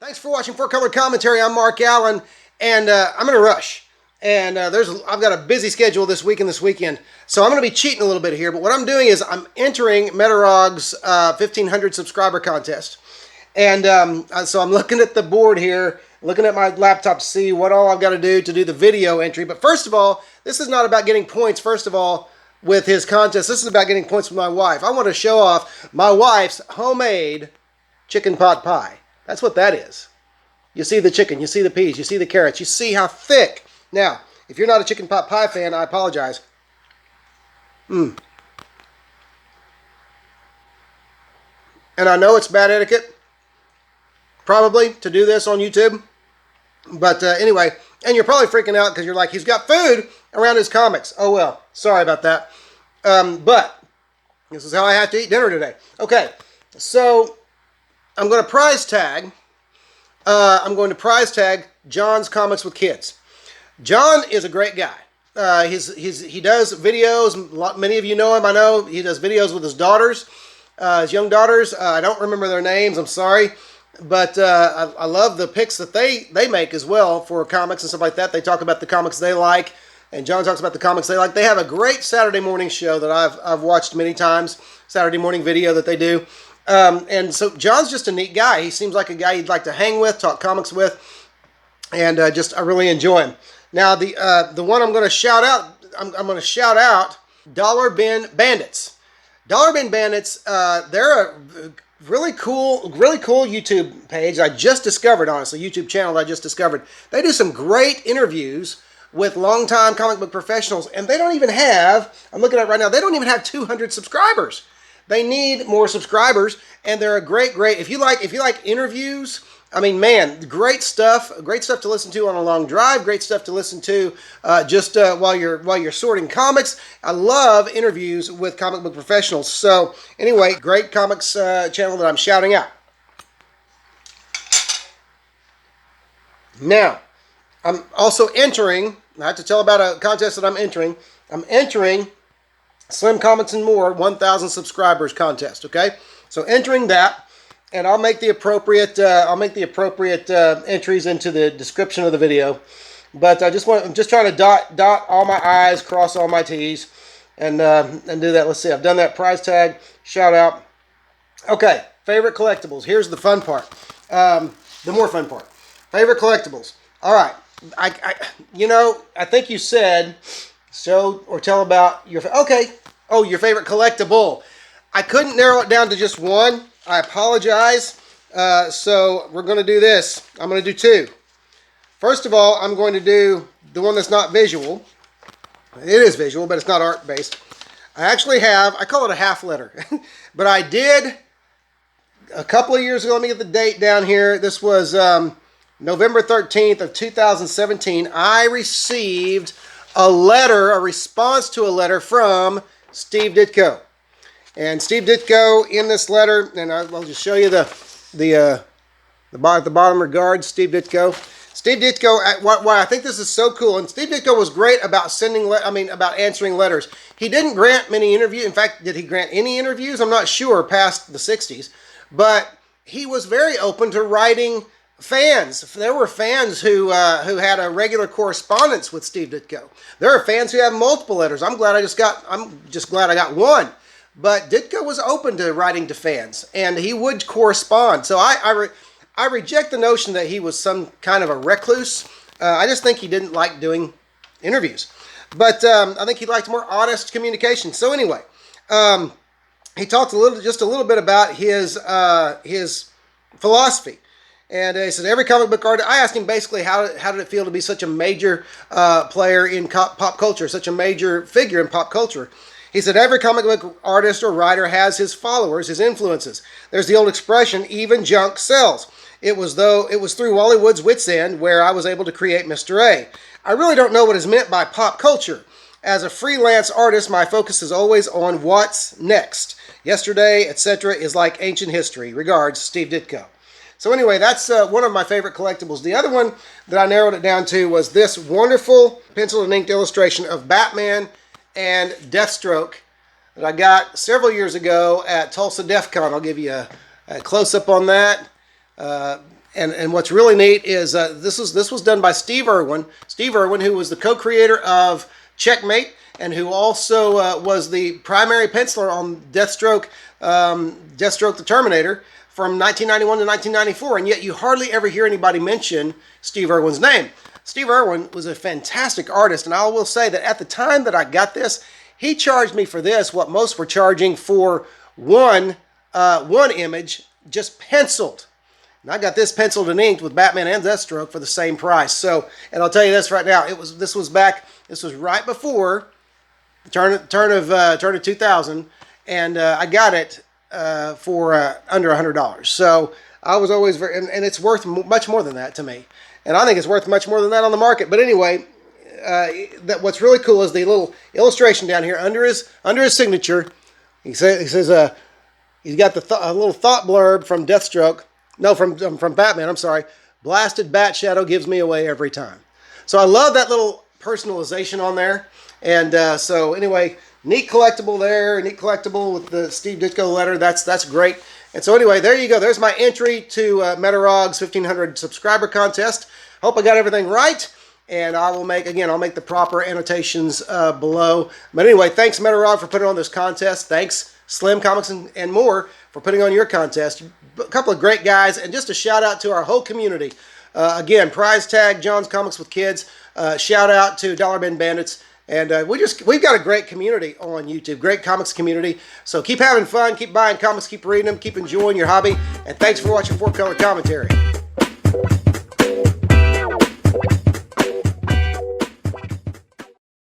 Thanks for watching Four Color Commentary. I'm Mark Allen, and I'm in a rush. And I've got a busy schedule this week and this weekend, so I'm going to be cheating a little bit here. But what I'm doing is I'm entering Metarog's 1,500 subscriber contest. And so I'm looking at the board here, looking at my laptop to see what all I've got to do the video entry. But first of all, this is not about getting points, first of all, with his contest. This is about getting points with my wife. I want to show off my wife's homemade chicken pot pie. That's what that is. You see the chicken, you see the peas, you see the carrots, you see how thick. Now, if you're not a chicken pot pie fan, I apologize. And I know it's bad etiquette, probably, to do this on YouTube. But anyway, and you're probably freaking out because you're like, he's got food around his comics. Oh well, sorry about that. But this is how I have to eat dinner today. Okay, so I'm going to prize tag. John's Comics with Kids. John is a great guy. He does videos. Many of you know him. I know he does videos with his daughters, his young daughters. I don't remember their names. I'm sorry, but I love the picks that they make as well for comics and stuff like that. They talk about the comics they like, and John talks about the comics they like. They have a great Saturday morning show that I've watched many times. Saturday morning video that they do. And so John's just a neat guy. He seems like a guy you'd like to hang with, talk comics with, and I really enjoy him. Now the one I'm going to shout out, I'm going to shout out Dollar Bin Bandits. Dollar Bin Bandits, they're a really cool YouTube page I just discovered, honestly, YouTube channel I just discovered. They do some great interviews with longtime comic book professionals, and they don't even have, I'm looking at it right now, they don't even have 200 subscribers. They need more subscribers, and they're a great, if you like interviews, I mean, man, great stuff to listen to on a long drive, great stuff to listen to while you're sorting comics. I love interviews with comic book professionals. So anyway, great comics channel that I'm shouting out. Now, I'm also entering, I have to tell about a contest that I'm entering. I'm entering Slim Comics and More 1,000 subscribers contest. Okay, so entering that, and I'll make the appropriate entries into the description of the video. But I'm just trying to dot all my I's, cross all my T's, and do that. Let's see. I've done that. Prize tag, shout out. Okay, favorite collectibles. Here's the fun part. The more fun part. Favorite collectibles. All right. I think you said show or tell about your your favorite collectible. I couldn't narrow it down to just one. I apologize. So we're going to do this. I'm going to do two. First of all, I'm going to do the one that's not visual. It is visual, but it's not art based. I call it a half letter, but I did a couple of years ago. Let me get the date down here. This was November 13th of 2017. I received a response to a letter from Steve Ditko. And Steve Ditko, in this letter, and I'll just show you at the bottom, regards Steve Ditko. Steve Ditko, why I think this is so cool, and Steve Ditko was great about about answering letters. He didn't grant many interviews. In fact, did he grant any interviews? I'm not sure, past the 60s. But he was very open to writing fans. There were fans who had a regular correspondence with Steve Ditko. There are fans who have multiple letters. I'm just glad I got one. But Ditko was open to writing to fans, and he would correspond. So I reject the notion that he was some kind of a recluse. I just think he didn't like doing interviews. But I think he liked more honest communication. So anyway, he talked just a little bit about his philosophy. And he said, every comic book artist, I asked him basically how did it feel to be such a major player in pop culture, such a major figure in pop culture. He said, every comic book artist or writer has his followers, his influences. There's the old expression, even junk sells. It was through Wally Wood's wit's end where I was able to create Mr. A. I really don't know what is meant by pop culture. As a freelance artist, my focus is always on what's next. Yesterday, etc. is like ancient history. Regards, Steve Ditko. So anyway, that's one of my favorite collectibles. The other one that I narrowed it down to was this wonderful pencil and inked illustration of Batman and Deathstroke that I got several years ago at Tulsa Def Con. I'll give you a close-up on that. And what's really neat is this was done by Steve Irwin. Steve Irwin, who was the co-creator of Checkmate, and who also was the primary penciler on Deathstroke, Deathstroke the Terminator from 1991 to 1994. And yet you hardly ever hear anybody mention Steve Irwin's name. Steve Irwin was a fantastic artist, and I will say that at the time that I got this, he charged me for this what most were charging for one image just penciled. And I got this penciled and inked with Batman and Deathstroke for the same price. So, and I'll tell you this right now, this was right before the turn of 2000, and I got it for under $100. So I was always and it's worth much more than that to me. And I think it's worth much more than that on the market. But anyway, what's really cool is the little illustration down here under his signature. He says he's got a little thought blurb from Deathstroke. No, from Batman. I'm sorry. Blasted bat shadow gives me away every time. So I love that little personalization on there. And so anyway, neat collectible there. Neat collectible with the Steve Ditko letter. That's great. And so anyway, there you go. There's my entry to Metarog's 1,500 subscriber contest. Hope I got everything right. And I'll make the proper annotations below. But anyway, thanks Metarog for putting on this contest. Thanks Slim Comics and more for putting on your contest. A couple of great guys, and just a shout out to our whole community. Again, prize tag John's Comics with Kids. Shout out to Dollar Bin Bandits. And we've got a great community on YouTube, great comics community. So keep having fun, keep buying comics, keep reading them, keep enjoying your hobby. And thanks for watching 4 Color Commentary.